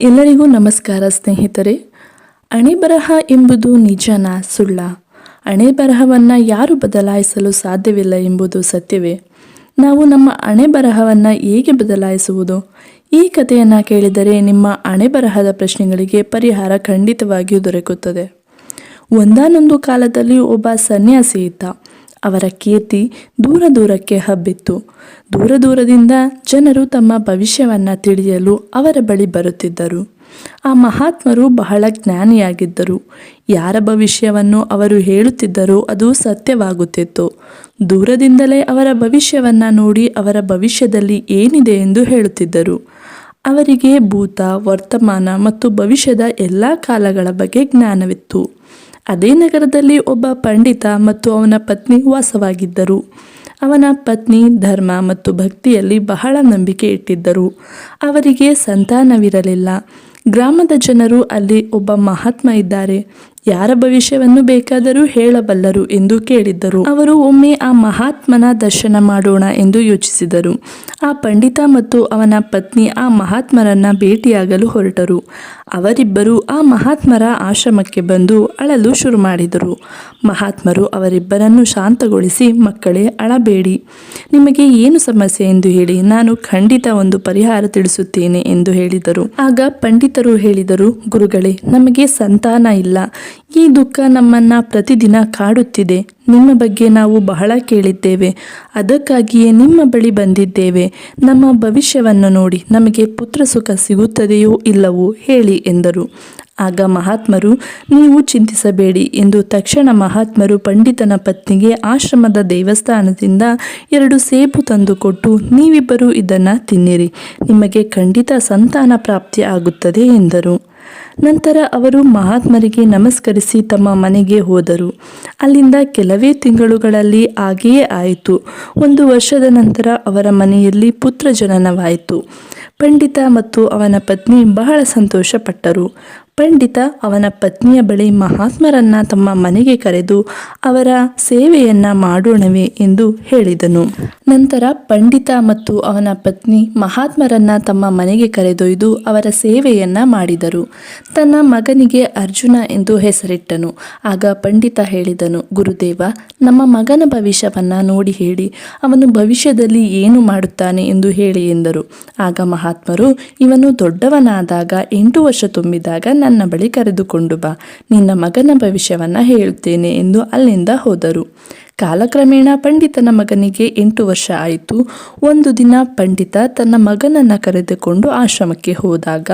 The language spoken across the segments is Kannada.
ಎಲ್ಲರಿಗೂ ನಮಸ್ಕಾರ ಸ್ನೇಹಿತರೆ. ಹಣೆಬರಹ ಎಂಬುದು ನಿಜನ ಸುಳ್ಳ? ಹಣೆಬರಹವನ್ನು ಯಾರು ಬದಲಾಯಿಸಲು ಸಾಧ್ಯವಿಲ್ಲ ಎಂಬುದು ಸತ್ಯವೇ? ನಾವು ನಮ್ಮ ಹಣೆಬರಹವನ್ನು ಹೇಗೆ ಬದಲಾಯಿಸುವುದು? ಈ ಕಥೆಯನ್ನು ಕೇಳಿದರೆ ನಿಮ್ಮ ಹಣೆಬರಹದ ಪ್ರಶ್ನೆಗಳಿಗೆ ಪರಿಹಾರ ಖಂಡಿತವಾಗಿಯೂ ದೊರಕುತ್ತದೆ. ಒಂದಾನೊಂದು ಕಾಲದಲ್ಲಿ ಒಬ್ಬ ಸನ್ಯಾಸಿ ಇದ್ದ. ಅವರ ಕೀರ್ತಿ ದೂರ ದೂರಕ್ಕೆ ಹಬ್ಬಿತ್ತು. ದೂರ ದೂರದಿಂದ ಜನರು ತಮ್ಮ ಭವಿಷ್ಯವನ್ನು ತಿಳಿಯಲು ಅವರ ಬಳಿ ಬರುತ್ತಿದ್ದರು. ಆ ಮಹಾತ್ಮರು ಬಹಳ ಜ್ಞಾನಿಯಾಗಿದ್ದರು. ಯಾರ ಭವಿಷ್ಯವನ್ನು ಅವರು ಹೇಳುತ್ತಿದ್ದರೋ ಅದು ಸತ್ಯವಾಗುತ್ತಿತ್ತು. ದೂರದಿಂದಲೇ ಅವರ ಭವಿಷ್ಯವನ್ನು ನೋಡಿ ಅವರ ಭವಿಷ್ಯದಲ್ಲಿ ಏನಿದೆ ಎಂದು ಹೇಳುತ್ತಿದ್ದರು. ಅವರಿಗೆ ಭೂತ, ವರ್ತಮಾನ ಮತ್ತು ಭವಿಷ್ಯದ ಎಲ್ಲ ಕಾಲಗಳ ಬಗ್ಗೆ ಜ್ಞಾನವಿತ್ತು. ಅದೇ ನಗರದಲ್ಲಿ ಒಬ್ಬ ಪಂಡಿತ ಮತ್ತು ಅವನ ಪತ್ನಿ ವಾಸವಾಗಿದ್ದರು. ಅವನ ಪತ್ನಿ ಧರ್ಮ ಮತ್ತು ಭಕ್ತಿಯಲ್ಲಿ ಬಹಳ ನಂಬಿಕೆ ಇಟ್ಟಿದ್ದರು. ಅವರಿಗೆ ಸಂತಾನವಿರಲಿಲ್ಲ. ಗ್ರಾಮದ ಜನರು ಅಲ್ಲಿ ಒಬ್ಬ ಮಹಾತ್ಮ ಇದ್ದಾರೆ, ಯಾರ ಭವಿಷ್ಯವನ್ನು ಬೇಕಾದರೂ ಹೇಳಬಲ್ಲರು ಎಂದು ಕೇಳಿದ್ದರು. ಅವರು ಒಮ್ಮೆ ಆ ಮಹಾತ್ಮನ ದರ್ಶನ ಮಾಡೋಣ ಎಂದು ಯೋಚಿಸಿದರು. ಆ ಪಂಡಿತ ಮತ್ತು ಅವನ ಪತ್ನಿ ಆ ಮಹಾತ್ಮರನ್ನ ಭೇಟಿಯಾಗಲು ಹೊರಟರು. ಅವರಿಬ್ಬರು ಆ ಮಹಾತ್ಮರ ಆಶ್ರಮಕ್ಕೆ ಬಂದು ಅಳಲು ಶುರು ಮಾಡಿದರು. ಮಹಾತ್ಮರು ಅವರಿಬ್ಬರನ್ನು ಶಾಂತಗೊಳಿಸಿ, ಮಕ್ಕಳೇ, ಅಳಬೇಡಿ, ನಿಮಗೆ ಏನು ಸಮಸ್ಯೆ ಎಂದು ಹೇಳಿ, ನಾನು ಖಂಡಿತ ಒಂದು ಪರಿಹಾರ ತಿಳಿಸುತ್ತೇನೆ ಎಂದು ಹೇಳಿದರು. ಆಗ ಪಂಡಿತರು ಹೇಳಿದರು, ಗುರುಗಳೇ, ನಮಗೆ ಸಂತಾನ ಇಲ್ಲ. ಈ ದುಃಖ ನಮ್ಮನ್ನು ಪ್ರತಿದಿನ ಕಾಡುತ್ತಿದೆ. ನಿಮ್ಮ ಬಗ್ಗೆ ನಾವು ಬಹಳ ಕೇಳಿದ್ದೇವೆ. ಅದಕ್ಕಾಗಿಯೇ ನಿಮ್ಮ ಬಳಿ ಬಂದಿದ್ದೇವೆ. ನಮ್ಮ ಭವಿಷ್ಯವನ್ನು ನೋಡಿ ನಮಗೆ ಪುತ್ರ ಸುಖ ಸಿಗುತ್ತದೆಯೋ ಇಲ್ಲವೋ ಹೇಳಿ ಎಂದರು. ಆಗ ಮಹಾತ್ಮರು, ನೀವು ಚಿಂತಿಸಬೇಡಿ ಎಂದು ತಕ್ಷಣ ಮಹಾತ್ಮರು ಪಂಡಿತನ ಪತ್ನಿಗೆ ಆಶ್ರಮದ ದೇವಸ್ಥಾನದಿಂದ 2 ಸೇಬು ತಂದು ಕೊಟ್ಟು, ನೀವಿಬ್ಬರು ಇದನ್ನು ತಿನ್ನಿರಿ, ನಿಮಗೆ ಖಂಡಿತ ಸಂತಾನ ಪ್ರಾಪ್ತಿ ಆಗುತ್ತದೆ ಎಂದರು. ನಂತರ ಅವರು ಮಹಾತ್ಮರಿಗೆ ನಮಸ್ಕರಿಸಿ ತಮ್ಮ ಮನೆಗೆ ಹೋದರು. ಅಲ್ಲಿಂದ ಕೆಲವೇ ತಿಂಗಳುಗಳಲ್ಲಿ ಹಾಗೆಯೇ ಆಯಿತು. 1 ವರ್ಷದ ನಂತರ ಅವರ ಮನೆಯಲ್ಲಿ ಪುತ್ರ ಜನನವಾಯಿತು. ಪಂಡಿತ ಮತ್ತು ಅವನ ಪತ್ನಿ ಬಹಳ ಸಂತೋಷಪಟ್ಟರು. ಪಂಡಿತ ಅವನ ಪತ್ನಿಯ ಬಳಿ ಮಹಾತ್ಮರನ್ನ ತಮ್ಮ ಮನೆಗೆ ಕರೆದು ಅವರ ಸೇವೆಯನ್ನ ಮಾಡೋಣವೇ ಎಂದು ಹೇಳಿದನು. ನಂತರ ಪಂಡಿತ ಮತ್ತು ಅವನ ಪತ್ನಿ ಮಹಾತ್ಮರನ್ನ ತಮ್ಮ ಮನೆಗೆ ಕರೆದೊಯ್ದು ಅವರ ಸೇವೆಯನ್ನ ಮಾಡಿದರು. ತನ್ನ ಮಗನಿಗೆ ಅರ್ಜುನ ಎಂದು ಹೆಸರಿಟ್ಟನು. ಆಗ ಪಂಡಿತ ಹೇಳಿದನು, ಗುರುದೇವ, ನಮ್ಮ ಮಗನ ಭವಿಷ್ಯವನ್ನ ನೋಡಿ ಹೇಳಿ, ಅವನು ಭವಿಷ್ಯದಲ್ಲಿ ಏನು ಮಾಡುತ್ತಾನೆ ಎಂದು ಹೇಳಿ ಎಂದರು. ಆಗ ಮಹಾತ್ಮರು, ಇವನು ದೊಡ್ಡವನಾದಾಗ 8 ವರ್ಷ ತುಂಬಿದಾಗ ನನ್ನ ಬಳಿ ಕರೆದುಕೊಂಡು ಬಾ, ನಿನ್ನ ಮಗನ ಭವಿಷ್ಯವನ್ನು ಹೇಳುತ್ತೇನೆ ಎಂದು ಅಲ್ಲಿಂದ ಹೋದರು. ಕಾಲಕ್ರಮೇಣ ಪಂಡಿತನ ಮಗನಿಗೆ 8 ವರ್ಷ ಆಯಿತು. ಒಂದು ದಿನ ಪಂಡಿತ ತನ್ನ ಮಗನನ್ನು ಕರೆದುಕೊಂಡು ಆಶ್ರಮಕ್ಕೆ ಹೋದಾಗ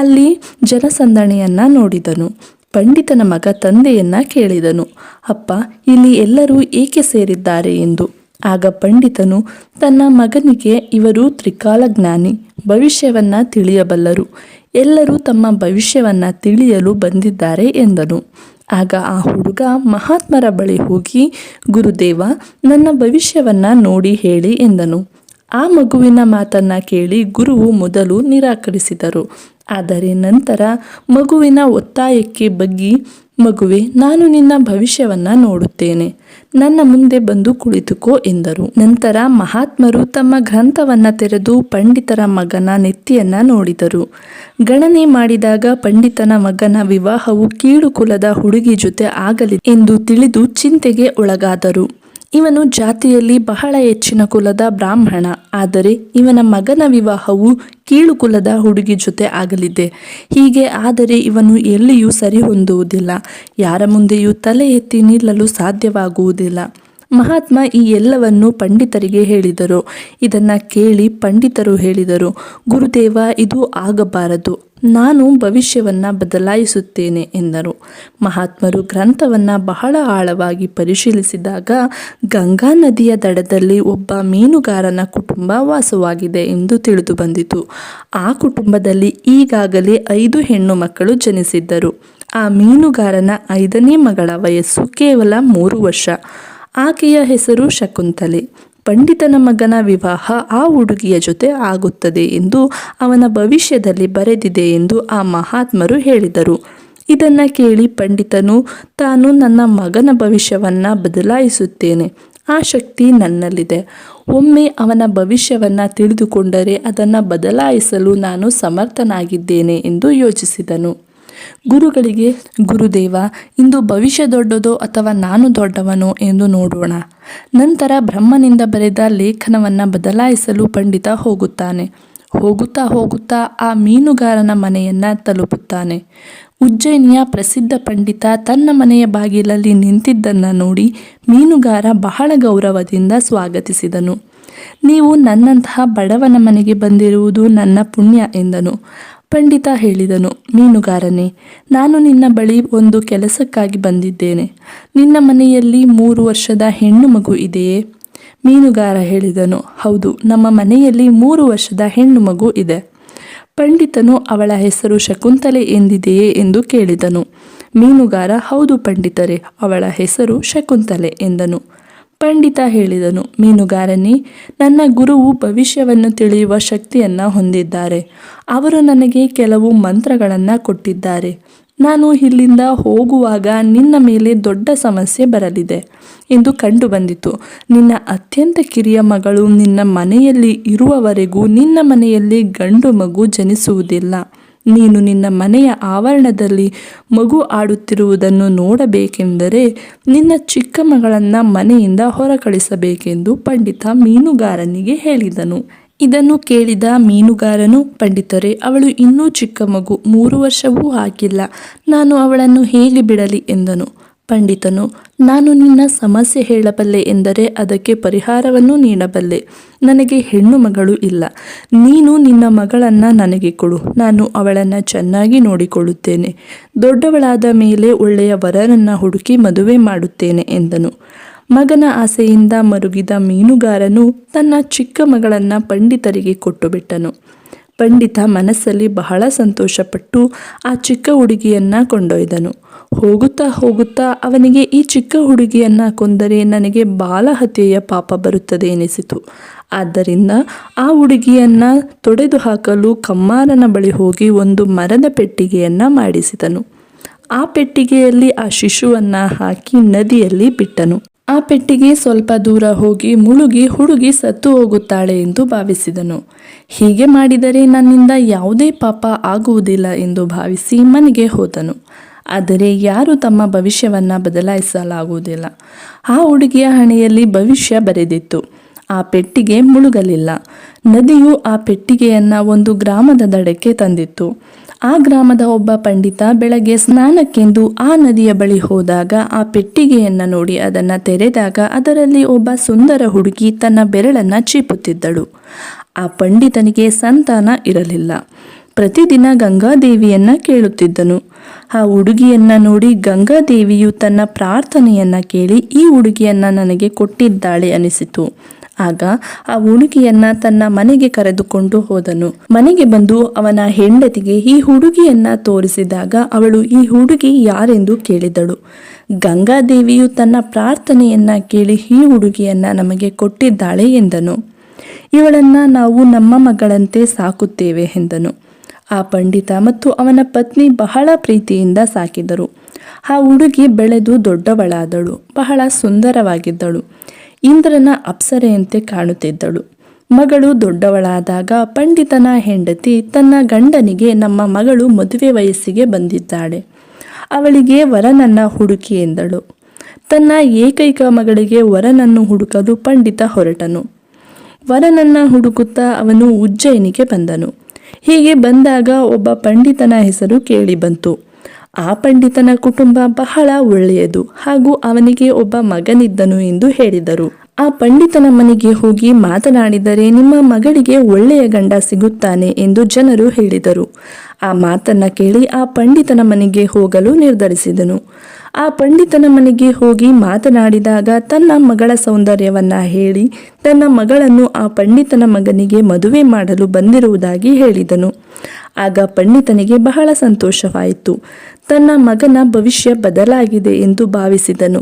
ಅಲ್ಲಿ ಜನಸಂದಣಿಯನ್ನು ನೋಡಿದನು. ಪಂಡಿತನ ಮಗ ತಂದೆಯನ್ನ ಕೇಳಿದನು, ಅಪ್ಪ, ಇಲ್ಲಿ ಎಲ್ಲರೂ ಏಕೆ ಸೇರಿದ್ದಾರೆ ಎಂದು. ಆಗ ಪಂಡಿತನು ತನ್ನ ಮಗನಿಗೆ, ಇವರು ತ್ರಿಕಾಲಜ್ಞಾನಿ, ಭವಿಷ್ಯವನ್ನು ತಿಳಿಯಬಲ್ಲರು, ಎಲ್ಲರೂ ತಮ್ಮ ಭವಿಷ್ಯವನ್ನು ತಿಳಿಯಲು ಬಂದಿದ್ದಾರೆ ಎಂದನು. ಆಗ ಆ ಹುಡುಗ ಮಹಾತ್ಮರ ಬಳಿ ಹೋಗಿ, ಗುರುದೇವ, ನನ್ನ ಭವಿಷ್ಯವನ್ನು ನೋಡಿ ಹೇಳಿ ಎಂದನು. ಆ ಮಗುವಿನ ಮಾತನ್ನು ಕೇಳಿ ಗುರುವು ಮೊದಲು ನಿರಾಕರಿಸಿದರು. ಆದರೆ ನಂತರ ಮಗುವಿನ ಒತ್ತಾಯಕ್ಕೆ ಬಗ್ಗಿ, ಮಗುವೆ, ನಾನು ನಿನ್ನ ಭವಿಷ್ಯವನ್ನು ನೋಡುತ್ತೇನೆ, ನನ್ನ ಮುಂದೆ ಬಂದು ಕುಳಿತುಕೋ ಎಂದರು. ನಂತರ ಮಹಾತ್ಮರು ತಮ್ಮ ಗ್ರಂಥವನ್ನು ತೆರೆದು ಪಂಡಿತರ ಮಗನ ನೆತ್ತಿಯನ್ನು ನೋಡಿದರು. ಗಣನೆ ಮಾಡಿದಾಗ ಪಂಡಿತನ ಮಗನ ವಿವಾಹವು ಕೀಳು ಕುಲದ ಹುಡುಗಿ ಜೊತೆ ಆಗಲಿದೆ ಎಂದು ತಿಳಿದು ಚಿಂತೆಗೆ ಒಳಗಾದರು. ಇವನು ಜಾತಿಯಲ್ಲಿ ಬಹಳ ಹೆಚ್ಚಿನ ಕುಲದ ಬ್ರಾಹ್ಮಣ, ಆದರೆ ಇವನ ಮಗನ ವಿವಾಹವು ಕೀಳು ಕುಲದ ಹುಡುಗಿ ಜೊತೆ ಆಗಲಿದೆ. ಹೀಗೆ ಆದರೆ ಇವನು ಎಲ್ಲಿಯೂ ಸರಿ ಹೊಂದುವುದಿಲ್ಲ, ಯಾರ ಮುಂದೆಯೂ ತಲೆ ಎತ್ತಿ ನಿಲ್ಲಲು ಸಾಧ್ಯವಾಗುವುದಿಲ್ಲ. ಮಹಾತ್ಮ ಈ ಎಲ್ಲವನ್ನು ಪಂಡಿತರಿಗೆ ಹೇಳಿದರು. ಇದನ್ನು ಕೇಳಿ ಪಂಡಿತರು ಹೇಳಿದರು, ಗುರುದೇವ, ಇದು ಆಗಬಾರದು, ನಾನು ಭವಿಷ್ಯವನ್ನು ಬದಲಾಯಿಸುತ್ತೇನೆ ಎಂದರು. ಮಹಾತ್ಮರು ಗ್ರಂಥವನ್ನು ಬಹಳ ಆಳವಾಗಿ ಪರಿಶೀಲಿಸಿದಾಗ ಗಂಗಾ ನದಿಯ ದಡದಲ್ಲಿ ಒಬ್ಬ ಮೀನುಗಾರನ ಕುಟುಂಬ ವಾಸವಾಗಿದೆ ಎಂದು ತಿಳಿದು ಬಂದಿತು. ಆ ಕುಟುಂಬದಲ್ಲಿ ಈಗಾಗಲೇ 5 ಹೆಣ್ಣು ಮಕ್ಕಳು ಜನಿಸಿದ್ದರು. ಆ ಮೀನುಗಾರನ 5ನೇ ಮಗಳ ವಯಸ್ಸು ಕೇವಲ 3 ವರ್ಷ. ಆಕೆಯ ಹೆಸರು ಶಕುಂತಲೆ. ಪಂಡಿತನ ಮಗನ ವಿವಾಹ ಆ ಹುಡುಗಿಯ ಜೊತೆ ಆಗುತ್ತದೆ ಎಂದು ಅವನ ಭವಿಷ್ಯದಲ್ಲಿ ಬರೆದಿದೆ ಎಂದು ಆ ಮಹಾತ್ಮರು ಹೇಳಿದರು. ಇದನ್ನು ಕೇಳಿ ಪಂಡಿತನು, ತಾನು ನನ್ನ ಮಗನ ಭವಿಷ್ಯವನ್ನು ಬದಲಾಯಿಸುತ್ತೇನೆ, ಆ ಶಕ್ತಿ ನನ್ನಲ್ಲಿದೆ. ಒಮ್ಮೆ ಅವನ ಭವಿಷ್ಯವನ್ನು ತಿಳಿದುಕೊಂಡರೆ ಅದನ್ನು ಬದಲಾಯಿಸಲು ನಾನು ಸಮರ್ಥನಾಗಿದ್ದೇನೆ ಎಂದು ಯೋಚಿಸಿದನು. ಗುರುಗಳಿಗೆ, ಗುರುದೇವ, ಇಂದು ಭವಿಷ್ಯ ದೊಡ್ಡದೋ ಅಥವಾ ನಾನು ದೊಡ್ಡವನೋ ಎಂದು ನೋಡೋಣ. ನಂತರ ಬ್ರಹ್ಮನಿಂದ ಬರೆದ ಲೇಖನವನ್ನು ಬದಲಾಯಿಸಲು ಪಂಡಿತ ಹೋಗುತ್ತಾನೆ. ಹೋಗುತ್ತಾ ಹೋಗುತ್ತಾ ಆ ಮೀನುಗಾರನ ಮನೆಯನ್ನು ತಲುಪುತ್ತಾನೆ. ಉಜ್ಜಯಿನಿಯ ಪ್ರಸಿದ್ಧ ಪಂಡಿತ ತನ್ನ ಮನೆಯ ಬಾಗಿಲಲ್ಲಿ ನಿಂತಿದ್ದನ್ನು ನೋಡಿ ಮೀನುಗಾರ ಬಹಳ ಗೌರವದಿಂದ ಸ್ವಾಗತಿಸಿದನು. ನೀವು ನನ್ನಂತಹ ಬಡವನ ಮನೆಗೆ ಬಂದಿರುವುದು ನನ್ನ ಪುಣ್ಯ ಎಂದನು. ಪಂಡಿತ ಹೇಳಿದನು, ಮೀನುಗಾರನೇ, ನಾನು ನಿನ್ನ ಬಳಿ ಒಂದು ಕೆಲಸಕ್ಕಾಗಿ ಬಂದಿದ್ದೇನೆ. ನಿನ್ನ ಮನೆಯಲ್ಲಿ 3 ವರ್ಷದ ಹೆಣ್ಣು ಮಗು ಇದೆಯೇ? ಮೀನುಗಾರ ಹೇಳಿದನು, ಹೌದು, ನಮ್ಮ ಮನೆಯಲ್ಲಿ 3 ವರ್ಷದ ಹೆಣ್ಣು ಮಗು ಇದೆ. ಪಂಡಿತನು ಅವಳ ಹೆಸರು ಶಕುಂತಲೆ ಎಂದಿದೆಯೇ ಎಂದು ಕೇಳಿದನು. ಮೀನುಗಾರ, ಹೌದು ಪಂಡಿತರೇ, ಅವಳ ಹೆಸರು ಶಕುಂತಲೆ ಎಂದನು. ಪಂಡಿತ ಹೇಳಿದನು, ಮೀನುಗಾರನೇ, ನನ್ನ ಗುರುವು ಭವಿಷ್ಯವನ್ನು ತಿಳಿಯುವ ಶಕ್ತಿಯನ್ನು ಹೊಂದಿದ್ದಾರೆ. ಅವರು ನನಗೆ ಕೆಲವು ಮಂತ್ರಗಳನ್ನು ಕೊಟ್ಟಿದ್ದಾರೆ. ನಾನು ಇಲ್ಲಿಂದ ಹೋಗುವಾಗ ನಿನ್ನ ಮೇಲೆ ದೊಡ್ಡ ಸಮಸ್ಯೆ ಬರಲಿದೆ ಎಂದು ಕಂಡುಬಂದಿತು. ನಿನ್ನ ಅತ್ಯಂತ ಕಿರಿಯ ಮಗಳು ನಿನ್ನ ಮನೆಯಲ್ಲಿ ಇರುವವರೆಗೂ ನಿನ್ನ ಮನೆಯಲ್ಲಿ ಗಂಡು ಮಗು ಜನಿಸುವುದಿಲ್ಲ. ನೀನು ನಿನ್ನ ಮನೆಯ ಆವರಣದಲ್ಲಿ ಮಗು ಆಡುತ್ತಿರುವುದನ್ನು ನೋಡಬೇಕೆಂದರೆ ನಿನ್ನ ಚಿಕ್ಕ ಮಗಳನ್ನು ಮನೆಯಿಂದ ಹೊರಕಳಿಸಬೇಕೆಂದು ಪಂಡಿತ ಮೀನುಗಾರನಿಗೆ ಹೇಳಿದನು. ಇದನ್ನು ಕೇಳಿದ ಮೀನುಗಾರನು, ಪಂಡಿತರೇ, ಅವಳು ಇನ್ನೂ ಚಿಕ್ಕ ಮಗು, 3 ವರ್ಷವೂ ಆಗಿಲ್ಲ. ನಾನು ಅವಳನ್ನು ಹೇಗೆ ಬಿಡಲಿ ಎಂದನು. ಪಂಡಿತನು, ನಾನು ನಿನ್ನ ಸಮಸ್ಯೆ ಹೇಳಬಲ್ಲೆ ಎಂದರೆ ಅದಕ್ಕೆ ಪರಿಹಾರವನ್ನು ನೀಡಬಲ್ಲೆ. ನನಗೆ ಹೆಣ್ಣು ಮಗಳು ಇಲ್ಲ. ನೀನು ನಿನ್ನ ಮಗಳನ್ನು ನನಗೆ ಕೊಡು. ನಾನು ಅವಳನ್ನು ಚೆನ್ನಾಗಿ ನೋಡಿಕೊಳ್ಳುತ್ತೇನೆ. ದೊಡ್ಡವಳಾದ ಮೇಲೆ ಒಳ್ಳೆಯ ವರನನ್ನು ಹುಡುಕಿ ಮದುವೆ ಮಾಡುತ್ತೇನೆ ಎಂದನು. ಮಗನ ಆಸೆಯಿಂದ ಮರುಗಿದ ಮೀನುಗಾರನು ತನ್ನ ಚಿಕ್ಕ ಮಗಳನ್ನು ಪಂಡಿತರಿಗೆ ಕೊಟ್ಟುಬಿಟ್ಟನು. ಪಂಡಿತ ಮನಸ್ಸಲ್ಲಿ ಬಹಳ ಸಂತೋಷಪಟ್ಟು ಆ ಚಿಕ್ಕ ಹುಡುಗಿಯನ್ನು ಕೊಂಡೊಯ್ದನು. ಹೋಗುತ್ತಾ ಹೋಗುತ್ತಾ ಅವನಿಗೆ ಈ ಚಿಕ್ಕ ಹುಡುಗಿಯನ್ನು ಕೊಂದರೆ ನನಗೆ ಬಾಲಹತ್ಯೆಯ ಪಾಪ ಬರುತ್ತದೆ ಎನಿಸಿತು. ಆದ್ದರಿಂದ ಆ ಹುಡುಗಿಯನ್ನು ತೊಡೆದು ಹಾಕಲು ಕಮ್ಮಾರನ ಬಳಿ ಹೋಗಿ ಒಂದು ಮರದ ಪೆಟ್ಟಿಗೆಯನ್ನು ಮಾಡಿಸಿದನು. ಆ ಪೆಟ್ಟಿಗೆಯಲ್ಲಿ ಆ ಶಿಶುವನ್ನು ಹಾಕಿ ನದಿಯಲ್ಲಿ ಬಿಟ್ಟನು. ಆ ಪೆಟ್ಟಿಗೆ ಸ್ವಲ್ಪ ದೂರ ಹೋಗಿ ಮುಳುಗಿ ಹುಡುಗಿ ಸತ್ತು ಹೋಗುತ್ತಾಳೆ ಎಂದು ಭಾವಿಸಿದನು. ಹೀಗೆ ಮಾಡಿದರೆ ನನ್ನಿಂದ ಯಾವುದೇ ಪಾಪ ಆಗುವುದಿಲ್ಲ ಎಂದು ಭಾವಿಸಿ ಮನೆಗೆ ಹೋದನು. ಆದರೆ ಯಾರೂ ತಮ್ಮ ಭವಿಷ್ಯವನ್ನು ಬದಲಾಯಿಸಲಾಗುವುದಿಲ್ಲ. ಆ ಹುಡುಗಿಯ ಹಣೆಯಲ್ಲಿ ಭವಿಷ್ಯ ಬರೆದಿತ್ತು. ಆ ಪೆಟ್ಟಿಗೆ ಮುಳುಗಲಿಲ್ಲ. ನದಿಯು ಆ ಪೆಟ್ಟಿಗೆಯನ್ನು ಒಂದು ಗ್ರಾಮದ ದಡಕ್ಕೆ ತಂದಿತ್ತು. ಆ ಗ್ರಾಮದ ಒಬ್ಬ ಪಂಡಿತ ಬೆಳಗ್ಗೆ ಸ್ನಾನಕ್ಕೆಂದು ಆ ನದಿಯ ಬಳಿ ಹೋದಾಗ ಆ ಪೆಟ್ಟಿಗೆಯನ್ನು ನೋಡಿ ಅದನ್ನು ತೆರೆದಾಗ ಅದರಲ್ಲಿ ಒಬ್ಬ ಸುಂದರ ಹುಡುಗಿ ತನ್ನ ಬೆರಳನ್ನು ಚೀಪುತ್ತಿದ್ದಳು. ಆ ಪಂಡಿತನಿಗೆ ಸಂತಾನ ಇರಲಿಲ್ಲ. ಪ್ರತಿದಿನ ಗಂಗಾದೇವಿಯನ್ನು ಕೇಳುತ್ತಿದ್ದನು. ಆ ಹುಡುಗಿಯನ್ನು ನೋಡಿ ಗಂಗಾದೇವಿಯು ತನ್ನ ಪ್ರಾರ್ಥನೆಯನ್ನು ಕೇಳಿ ಈ ಹುಡುಗಿಯನ್ನು ನನಗೆ ಕೊಟ್ಟಿದ್ದಾಳೆ ಅನಿಸಿತು. ಆಗ ಆ ಹುಡುಗಿಯನ್ನ ತನ್ನ ಮನೆಗೆ ಕರೆದುಕೊಂಡು ಹೋದನು. ಮನೆಗೆ ಬಂದು ಅವನ ಹೆಂಡತಿಗೆ ಈ ಹುಡುಗಿಯನ್ನ ತೋರಿಸಿದಾಗ ಅವಳು ಈ ಹುಡುಗಿ ಯಾರೆಂದು ಕೇಳಿದಳು. ಗಂಗಾದೇವಿಯು ತನ್ನ ಪ್ರಾರ್ಥನೆಯನ್ನ ಕೇಳಿ ಈ ಹುಡುಗಿಯನ್ನ ನಮಗೆ ಕೊಟ್ಟಿದ್ದಾಳೆ ಎಂದನು. ಇವಳನ್ನ ನಾವು ನಮ್ಮ ಮಗಳಂತೆ ಸಾಕುತ್ತೇವೆ ಎಂದನು. ಆ ಪಂಡಿತ ಮತ್ತು ಅವನ ಪತ್ನಿ ಬಹಳ ಪ್ರೀತಿಯಿಂದ ಸಾಕಿದರು. ಆ ಹುಡುಗಿ ಬೆಳೆದು ದೊಡ್ಡವಳಾದಳು. ಬಹಳ ಸುಂದರವಾಗಿದ್ದಳು. ಇಂದ್ರನ ಅಪ್ಸರೆಯಂತೆ ಕಾಣುತ್ತಿದ್ದಳು. ಮಗಳು ದೊಡ್ಡವಳಾದಾಗ ಪಂಡಿತನ ಹೆಂಡತಿ ತನ್ನ ಗಂಡನಿಗೆ, ನಮ್ಮ ಮಗಳು ಮದುವೆ ವಯಸ್ಸಿಗೆ ಬಂದಿದ್ದಾಳೆ, ಅವಳಿಗೆ ವರನನ್ನು ಹುಡುಕಿ ಎಂದಳು. ತನ್ನ ಏಕೈಕ ಮಗಳಿಗೆ ವರನನ್ನು ಹುಡುಕಲು ಪಂಡಿತ ಹೊರಟನು. ವರನನ್ನು ಹುಡುಕುತ್ತಾ ಅವನು ಉಜ್ಜಯಿನಿಗೆ ಬಂದನು. ಹೀಗೆ ಬಂದಾಗ ಒಬ್ಬ ಪಂಡಿತನ ಹೆಸರು ಕೇಳಿ ಬಂತು. ಆ ಪಂಡಿತನ ಕುಟುಂಬ ಬಹಳ ಒಳ್ಳೆಯದು ಹಾಗೂ ಅವನಿಗೆ ಒಬ್ಬ ಮಗನಿದ್ದನು ಎಂದು ಹೇಳಿದರು. ಆ ಪಂಡಿತನ ಮನೆಗೆ ಹೋಗಿ ಮಾತನಾಡಿದರೆ ನಿಮ್ಮ ಮಗಳಿಗೆ ಒಳ್ಳೆಯ ಗಂಡ ಸಿಗುತ್ತಾನೆ ಎಂದು ಜನರು ಹೇಳಿದರು. ಆ ಮಾತನ್ನು ಕೇಳಿ ಆ ಪಂಡಿತನ ಮನೆಗೆ ಹೋಗಲು ನಿರ್ಧರಿಸಿದನು. ಆ ಪಂಡಿತನ ಮನೆಗೆ ಹೋಗಿ ಮಾತನಾಡಿದಾಗ ತನ್ನ ಮಗಳ ಸೌಂದರ್ಯವನ್ನ ಹೇಳಿ ತನ್ನ ಮಗಳನ್ನು ಆ ಪಂಡಿತನ ಮಗನಿಗೆ ಮದುವೆ ಮಾಡಲು ಬಂದಿರುವುದಾಗಿ ಹೇಳಿದನು. ಆಗ ಪಂಡಿತನಿಗೆ ಬಹಳ ಸಂತೋಷವಾಯಿತು. ತನ್ನ ಮಗನ ಭವಿಷ್ಯ ಬದಲಾಗಿದೆ ಎಂದು ಭಾವಿಸಿದನು.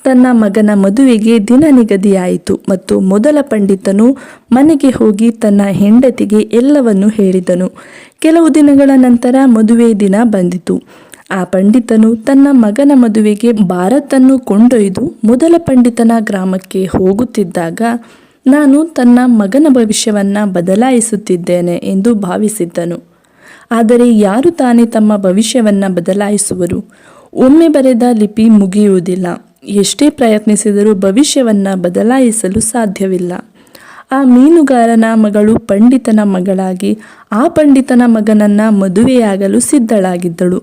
ತನ್ನ ಮಗನ ಮದುವೆಗೆ ದಿನ ನಿಗದಿಯಾಯಿತು ಮತ್ತು ಮೊದಲ ಪಂಡಿತನು ಮನೆಗೆ ಹೋಗಿ ತನ್ನ ಹೆಂಡತಿಗೆ ಎಲ್ಲವನ್ನು ಹೇಳಿದನು. ಕೆಲವು ದಿನಗಳ ನಂತರ ಮದುವೆ ದಿನ ಬಂದಿತು. ಆ ಪಂಡಿತನು ತನ್ನ ಮಗನ ಮದುವೆಗೆ ಭಾರತನ್ನು ಕೊಂಡೊಯ್ದು ಮೊದಲ ಪಂಡಿತನ ಗ್ರಾಮಕ್ಕೆ ಹೋಗುತ್ತಿದ್ದಾಗ ನಾನು ತನ್ನ ಮಗನ ಭವಿಷ್ಯವನ್ನು ಬದಲಾಯಿಸುತ್ತಿದ್ದೇನೆ ಎಂದು ಭಾವಿಸಿದ್ದನು. ಆದರೆ ಯಾರು ತಾನೇ ತಮ್ಮ ಭವಿಷ್ಯವನ್ನು ಬದಲಾಯಿಸುವರು? ಒಮ್ಮೆ ಬರೆದ ಲಿಪಿ ಮುಗಿಯುವುದಿಲ್ಲ. ಎಷ್ಟೇ ಪ್ರಯತ್ನಿಸಿದರೂ ಭವಿಷ್ಯವನ್ನು ಬದಲಾಯಿಸಲು ಸಾಧ್ಯವಿಲ್ಲ. ಆ ಮೀನುಗಾರನ ಮಗಳು ಪಂಡಿತನ ಮಗಳಾಗಿ ಆ ಪಂಡಿತನ ಮಗನನ್ನು ಮದುವೆಯಾಗಲು ಸಿದ್ಧಳಾಗಿದ್ದಳು.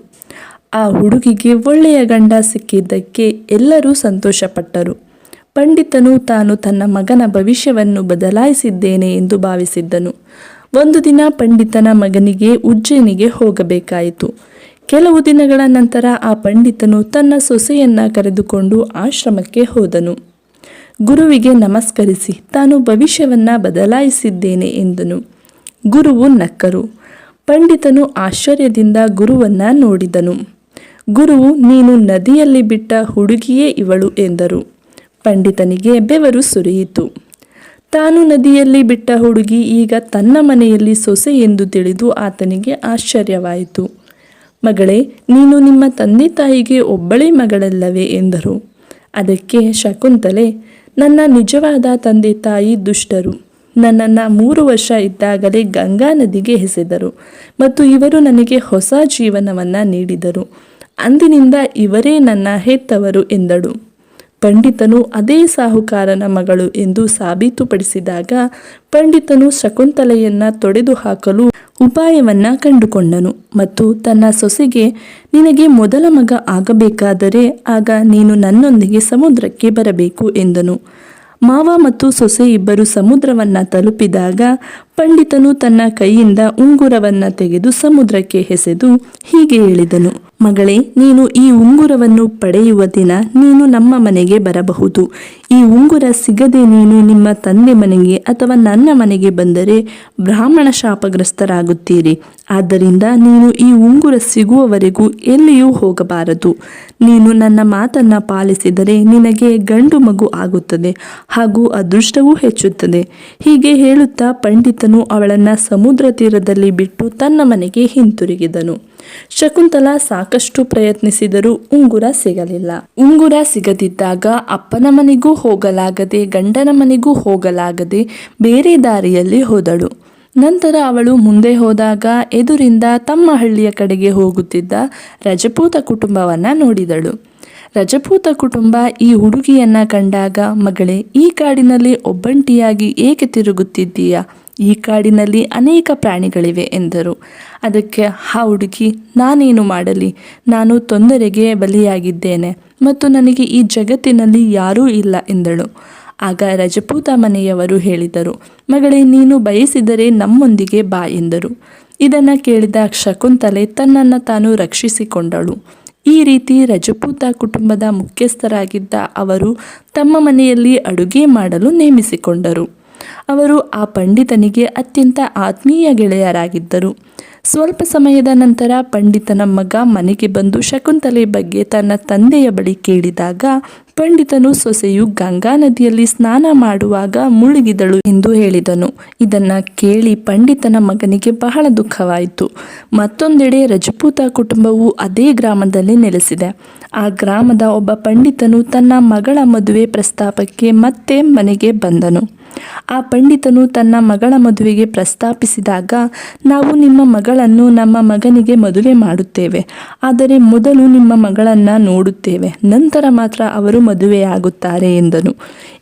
ಆ ಹುಡುಗಿಗೆ ಒಳ್ಳೆಯ ಗಂಡ ಸಿಕ್ಕಿದ್ದಕ್ಕೆ ಎಲ್ಲರೂ ಸಂತೋಷಪಟ್ಟರು. ಪಂಡಿತನು ತಾನು ತನ್ನ ಮಗನ ಭವಿಷ್ಯವನ್ನು ಬದಲಾಯಿಸಿದ್ದೇನೆ ಎಂದು ಭಾವಿಸಿದ್ದನು. ಒಂದು ದಿನ ಪಂಡಿತನ ಮಗನಿಗೆ ಉಜ್ಜಯಿನಿಗೆ ಹೋಗಬೇಕಾಯಿತು. ಕೆಲವು ದಿನಗಳ ನಂತರ ಆ ಪಂಡಿತನು ತನ್ನ ಸೊಸೆಯನ್ನು ಕರೆದುಕೊಂಡು ಆಶ್ರಮಕ್ಕೆ ಹೋದನು. ಗುರುವಿಗೆ ನಮಸ್ಕರಿಸಿ ತಾನು ಭವಿಷ್ಯವನ್ನು ಬದಲಾಯಿಸಿದ್ದೇನೆ ಎಂದನು. ಗುರುವು ನಕ್ಕರು. ಪಂಡಿತನು ಆಶ್ಚರ್ಯದಿಂದ ಗುರುವನ್ನು ನೋಡಿದನು. ಗುರುವು, ನೀನು ನದಿಯಲ್ಲಿ ಬಿಟ್ಟ ಹುಡುಗಿಯೇ ಇವಳು ಎಂದರು. ಪಂಡಿತನಿಗೆ ಬೆವರು ಸುರಿಯಿತು. ತಾನು ನದಿಯಲ್ಲಿ ಬಿಟ್ಟ ಹುಡುಗಿ ಈಗ ತನ್ನ ಮನೆಯಲ್ಲಿ ಸೊಸೆ ಎಂದು ತಿಳಿದು ಆತನಿಗೆ ಆಶ್ಚರ್ಯವಾಯಿತು. ಮಗಳೇ, ನೀನು ನಿಮ್ಮ ತಂದೆ ತಾಯಿಗೆ ಒಬ್ಬಳೇ ಮಗಳಲ್ಲವೇ ಎಂದರು. ಅದಕ್ಕೆ ಶಕುಂತಲೆ, ನನ್ನ ನಿಜವಾದ ತಂದೆ ತಾಯಿ ದುಷ್ಟರು. ನನ್ನನ್ನು 3 ವರ್ಷ ಇದ್ದಾಗಲೇ ಗಂಗಾ ನದಿಗೆ ಎಸೆದರು ಮತ್ತು ಇವರು ನನಗೆ ಹೊಸ ಜೀವನವನ್ನು ನೀಡಿದರು. ಅಂದಿನಿಂದ ಇವರೇ ನನ್ನ ಹೆತ್ತವರು ಎಂದಳು. ಪಂಡಿತನು ಅದೇ ಸಾಹುಕಾರನ ಮಗಳು ಎಂದು ಸಾಬೀತುಪಡಿಸಿದಾಗ ಪಂಡಿತನು ಶಕುಂತಲೆಯನ್ನು ತೊಡೆದು ಹಾಕಲು ಉಪಾಯವನ್ನು ಕಂಡುಕೊಂಡನು ಮತ್ತು ತನ್ನ ಸೊಸೆಗೆ, ನಿನಗೆ ಮೊದಲ ಮಗ ಆಗಬೇಕಾದರೆ ಆಗ ನೀನು ನನ್ನೊಂದಿಗೆ ಸಮುದ್ರಕ್ಕೆ ಬರಬೇಕು ಎಂದನು. ಮಾವ ಮತ್ತು ಸೊಸೆ ಇಬ್ಬರು ಸಮುದ್ರವನ್ನು ತಲುಪಿದಾಗ ಪಂಡಿತನು ತನ್ನ ಕೈಯಿಂದ ಉಂಗುರವನ್ನು ತೆಗೆದು ಸಮುದ್ರಕ್ಕೆ ಎಸೆದು ಹೀಗೆ ಹೇಳಿದನು, ಮಗಳೇ, ನೀನು ಈ ಉಂಗುರವನ್ನು ಪಡೆಯುವ ದಿನ ನೀನು ನಮ್ಮ ಮನೆಗೆ ಬರಬಹುದು. ಈ ಉಂಗುರ ಸಿಗದೆ ನೀನು ನಿಮ್ಮ ತಂದೆ ಮನೆಗೆ ಅಥವಾ ನನ್ನ ಮನೆಗೆ ಬಂದರೆ ಬ್ರಾಹ್ಮಣ ಶಾಪಗ್ರಸ್ತರಾಗುತ್ತೀರಿ. ಆದ್ದರಿಂದ ನೀನು ಈ ಉಂಗುರ ಸಿಗುವವರೆಗೂ ಎಲ್ಲಿಯೂ ಹೋಗಬಾರದು. ನೀನು ನನ್ನ ಮಾತನ್ನು ಪಾಲಿಸಿದರೆ ನಿನಗೆ ಗಂಡು ಮಗು ಆಗುತ್ತದೆ ಹಾಗೂ ಅದೃಷ್ಟವೂ ಹೆಚ್ಚುತ್ತದೆ. ಹೀಗೆ ಹೇಳುತ್ತಾ ಪಂಡಿತನು ಅವಳನ್ನು ಸಮುದ್ರ ತೀರದಲ್ಲಿ ಬಿಟ್ಟು ತನ್ನ ಮನೆಗೆ ಹಿಂತಿರುಗಿದನು. ಶಕುಂತಲಾ ಸಾಕಷ್ಟು ಪ್ರಯತ್ನಿಸಿದರೂ ಉಂಗುರ ಸಿಗಲಿಲ್ಲ. ಉಂಗುರ ಸಿಗದಿದ್ದಾಗ ಅಪ್ಪನ ಮನೆಗೂ ಹೋಗಲಾಗದೆ ಗಂಡನ ಮನೆಗೂ ಹೋಗಲಾಗದೆ ಬೇರೆ ದಾರಿಯಲ್ಲಿ ಹೋದಳು. ನಂತರ ಅವಳು ಮುಂದೆ ಹೋದಾಗ ಎದುರಿಂದ ತಮ್ಮ ಹಳ್ಳಿಯ ಕಡೆಗೆ ಹೋಗುತ್ತಿದ್ದ ರಜಪೂತ ಕುಟುಂಬವನ್ನು ನೋಡಿದಳು. ರಜಪೂತ ಕುಟುಂಬ ಈ ಹುಡುಗಿಯನ್ನು ಕಂಡಾಗ, ಮಗಳೇ, ಈ ಕಾಡಿನಲ್ಲಿ ಒಬ್ಬಂಟಿಯಾಗಿ ಏಕೆ ತಿರುಗುತ್ತಿದ್ದೀಯಾ? ಈ ಕಾಡಿನಲ್ಲಿ ಅನೇಕ ಪ್ರಾಣಿಗಳಿವೆ ಎಂದರು. ಅದಕ್ಕೆ ಆ ಹುಡುಗಿ, ನಾನೇನು ಮಾಡಲಿ? ನಾನು ತೊಂದರೆಗೆ ಬಲಿಯಾಗಿದ್ದೇನೆ ಮತ್ತು ನನಗೆ ಈ ಜಗತ್ತಿನಲ್ಲಿ ಯಾರೂ ಇಲ್ಲ ಎಂದಳು. ಆಗ ರಜಪೂತ ಮನೆಯವರು ಹೇಳಿದರು, ಮಗಳೇ, ನೀನು ಬಯಸಿದರೆ ನಮ್ಮೊಂದಿಗೆ ಬಾ ಎಂದರು. ಇದನ್ನು ಕೇಳಿದ ಶಕುಂತಲೆ ತನ್ನನ್ನು ತಾನು ರಕ್ಷಿಸಿಕೊಂಡಳು. ಈ ರೀತಿ ರಜಪೂತ ಕುಟುಂಬದ ಮುಖ್ಯಸ್ಥರಾಗಿದ್ದ ಅವರು ತಮ್ಮ ಮನೆಯಲ್ಲಿ ಅಡುಗೆ ಮಾಡಲು ನೇಮಿಸಿಕೊಂಡರು. ಅವರು ಆ ಪಂಡಿತನಿಗೆ ಅತ್ಯಂತ ಆತ್ಮೀಯ ಗೆಳೆಯರಾಗಿದ್ದರು. ಸ್ವಲ್ಪ ಸಮಯದ ನಂತರ ಪಂಡಿತನ ಮಗ ಮನೆಗೆ ಬಂದು ಶಕುಂತಲೆ ಬಗ್ಗೆ ತನ್ನ ತಂದೆಯ ಬಳಿ ಕೇಳಿದಾಗ ಪಂಡಿತನು ಸೊಸೆಯು ಗಂಗಾ ನದಿಯಲ್ಲಿ ಸ್ನಾನ ಮಾಡುವಾಗ ಮುಳುಗಿದಳು ಎಂದು ಹೇಳಿದನು. ಇದನ್ನು ಕೇಳಿ ಪಂಡಿತನ ಮಗನಿಗೆ ಬಹಳ ದುಃಖವಾಯಿತು. ಮತ್ತೊಂದೆಡೆ ರಜಪೂತ ಕುಟುಂಬವು ಅದೇ ಗ್ರಾಮದಲ್ಲಿ ನೆಲೆಸಿದೆ. ಆ ಗ್ರಾಮದ ಒಬ್ಬ ಪಂಡಿತನು ತನ್ನ ಮಗಳ ಮದುವೆ ಪ್ರಸ್ತಾಪಕ್ಕೆ ಮತ್ತೆ ಮನೆಗೆ ಬಂದನು. ಆ ಪಂಡಿತನು ತನ್ನ ಮಗಳ ಮದುವೆಗೆ ಪ್ರಸ್ತಾಪಿಸಿದಾಗ, ನಾವು ನಿಮ್ಮ ಮಗಳನ್ನು ನಮ್ಮ ಮಗನಿಗೆ ಮದುವೆ ಮಾಡುತ್ತೇವೆ. ಆದರೆ ಮೊದಲು ನಿಮ್ಮ ಮಗಳನ್ನು ನೋಡುತ್ತೇವೆ, ನಂತರ ಮಾತ್ರ ಅವರು ಮದುವೆಯಾಗುತ್ತಾರೆ ಎಂದನು.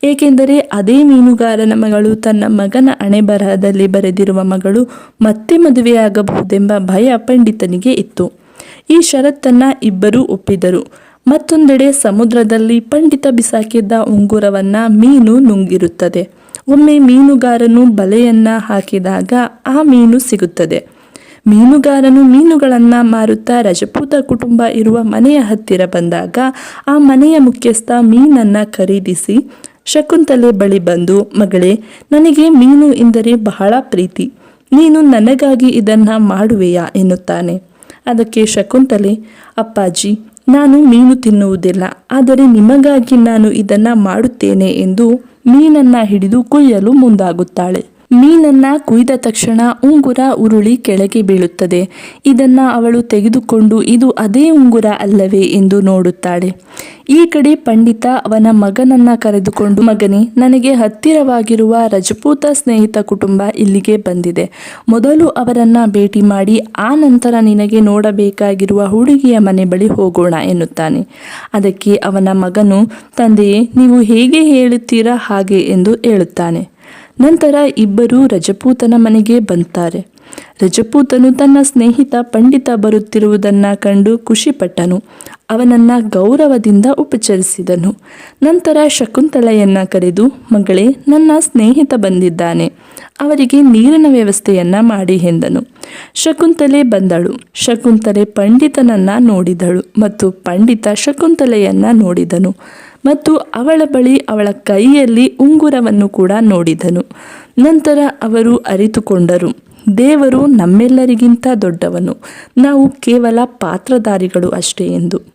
ಏಕೆಂದರೆ ಅದೇ ಮೀನುಗಾರನ ಮಗಳು ತನ್ನ ಮಗನ ಹಣೆಬರಹದಲ್ಲಿ ಬರೆದಿರುವ ಮಗಳು ಮತ್ತೆ ಮದುವೆಯಾಗಬಹುದೆಂಬ ಭಯ ಪಂಡಿತನಿಗೆ ಇತ್ತು. ಈ ಷರತ್ತನ್ನು ಇಬ್ಬರೂ ಒಪ್ಪಿದರು. ಮತ್ತೊಂದೆಡೆ ಸಮುದ್ರದಲ್ಲಿ ಪಂಡಿತ ಬಿಸಾಕಿದ್ದ ಉಂಗುರವನ್ನು ಮೀನು ನುಂಗಿರುತ್ತದೆ. ಒಮ್ಮೆ ಮೀನುಗಾರನು ಬಲೆಯನ್ನು ಹಾಕಿದಾಗ ಆ ಮೀನು ಸಿಗುತ್ತದೆ. ಮೀನುಗಾರನು ಮೀನುಗಳನ್ನು ಮಾರುತ್ತಾ ರಜಪೂತ ಕುಟುಂಬ ಇರುವ ಮನೆಯ ಹತ್ತಿರ ಬಂದಾಗ ಆ ಮನೆಯ ಮುಖ್ಯಸ್ಥ ಮೀನನ್ನು ಖರೀದಿಸಿ ಶಕುಂತಲೆ ಬಳಿ ಬಂದು, ಮಗಳೇ, ನನಗೆ ಮೀನು ಎಂದರೆ ಬಹಳ ಪ್ರೀತಿ. ನೀನು ನನಗಾಗಿ ಇದನ್ನು ಮಾಡುವೆಯಾ ಎನ್ನುತ್ತಾನೆ. ಅದಕ್ಕೆ ಶಕುಂತಲೆ, ಅಪ್ಪಾಜಿ, ನಾನು ಮೀನು ತಿನ್ನುವುದಿಲ್ಲ, ಆದರೆ ನಿಮಗಾಗಿ ನಾನು ಇದನ್ನು ಮಾಡುತ್ತೇನೆ ಎಂದು ಮೀನನ್ನು ಹಿಡಿದು ಕೊಯ್ಯಲು ಮುಂದಾಗುತ್ತಾಳೆ. ಮೀನನ್ನ ಕುಯ್ದ ತಕ್ಷಣ ಉಂಗುರ ಉರುಳಿ ಕೆಳಗೆ ಬೀಳುತ್ತದೆ. ಇದನ್ನ ಅವಳು ತೆಗೆದುಕೊಂಡು ಇದು ಅದೇ ಉಂಗುರ ಅಲ್ಲವೇ ಎಂದು ನೋಡುತ್ತಾಳೆ. ಈ ಕಡೆ ಪಂಡಿತ ಅವನ ಮಗನನ್ನ ಕರೆದುಕೊಂಡು, ಮಗನೇ, ನನಗೆ ಹತ್ತಿರವಾಗಿರುವ ರಜಪೂತ ಸ್ನೇಹಿತ ಕುಟುಂಬ ಇಲ್ಲಿಗೆ ಬಂದಿದೆ. ಮೊದಲು ಅವರನ್ನ ಭೇಟಿ ಮಾಡಿ ಆ ನಂತರ ನಿನಗೆ ನೋಡಬೇಕಾಗಿರುವ ಹುಡುಗಿಯ ಮನೆ ಬಳಿ ಹೋಗೋಣ ಎನ್ನುತ್ತಾನೆ. ಅದಕ್ಕೆ ಅವನ ಮಗನು, ತಂದೆಯೇ, ನೀವು ಹೇಗೆ ಹೇಳುತ್ತೀರಾ ಹಾಗೆ ಎಂದು ಹೇಳುತ್ತಾನೆ. ನಂತರ ಇಬ್ಬರೂ ರಜಪೂತನ ಮನೆಗೆ ಬಂತಾರೆ. ರಜಪೂತನು ತನ್ನ ಸ್ನೇಹಿತ ಪಂಡಿತ ಬರುತ್ತಿರುವುದನ್ನು ಕಂಡು ಖುಷಿಪಟ್ಟನು. ಅವನನ್ನು ಗೌರವದಿಂದ ಉಪಚರಿಸಿದನು. ನಂತರ ಶಕುಂತಲೆಯನ್ನ ಕರೆದು, ಮಗಳೇ, ನನ್ನ ಸ್ನೇಹಿತ ಬಂದಿದ್ದಾನೆ, ಅವರಿಗೆ ನೀರಿನ ವ್ಯವಸ್ಥೆಯನ್ನ ಮಾಡಿ ಎಂದನು. ಶಕುಂತಲೆ ಬಂದಳು. ಶಕುಂತಲೆ ಪಂಡಿತನನ್ನ ನೋಡಿದಳು ಮತ್ತು ಪಂಡಿತ ಶಕುಂತಲೆಯನ್ನ ನೋಡಿದನು ಮತ್ತು ಅವಳ ಬಳಿ ಅವಳ ಕೈಯಲ್ಲಿ ಉಂಗುರವನ್ನು ಕೂಡ ನೋಡಿದನು. ನಂತರ ಅವರು ಅರಿತುಕೊಂಡರು, ದೇವರು ನಮ್ಮೆಲ್ಲರಿಗಿಂತ ದೊಡ್ಡವನು, ನಾವು ಕೇವಲ ಪಾತ್ರಧಾರಿಗಳು ಅಷ್ಟೇ ಎಂದು.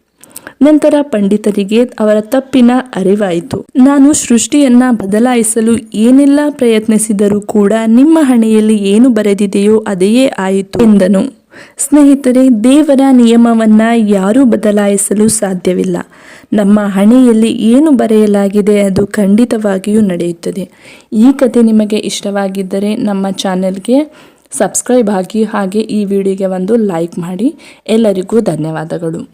ನಂತರ ಪಂಡಿತರಿಗೆ ಅವರ ತಪ್ಪಿನ ಅರಿವಾಯಿತು. ನಾನು ಸೃಷ್ಟಿಯನ್ನ ಬದಲಾಯಿಸಲು ಏನೆಲ್ಲ ಪ್ರಯತ್ನಿಸಿದರೂ ಕೂಡ ನಿಮ್ಮ ಹಣೆಯಲ್ಲಿ ಏನು ಬರೆದಿದೆಯೋ ಅದೇ ಆಯಿತು ಎಂದನು. ಸ್ನೇಹಿತರೆ, ದೇವರ ನಿಯಮವನ್ನ ಯಾರೂ ಬದಲಾಯಿಸಲು ಸಾಧ್ಯವಿಲ್ಲ. ನಮ್ಮ ಹಣೆಯಲ್ಲಿ ಏನು ಬರೆಯಲಾಗಿದೆ ಅದು ಖಂಡಿತವಾಗಿಯೂ ನಡೆಯುತ್ತದೆ. ಈ ಕಥೆ ನಿಮಗೆ ಇಷ್ಟವಾಗಿದ್ದರೆ ನಮ್ಮ ಚಾನೆಲ್ಗೆ ಸಬ್ಸ್ಕ್ರೈಬ್ ಆಗಿ, ಹಾಗೆ ಈ ವಿಡಿಯೋಗೆ ಒಂದು ಲೈಕ್ ಮಾಡಿ. ಎಲ್ಲರಿಗೂ ಧನ್ಯವಾದಗಳು.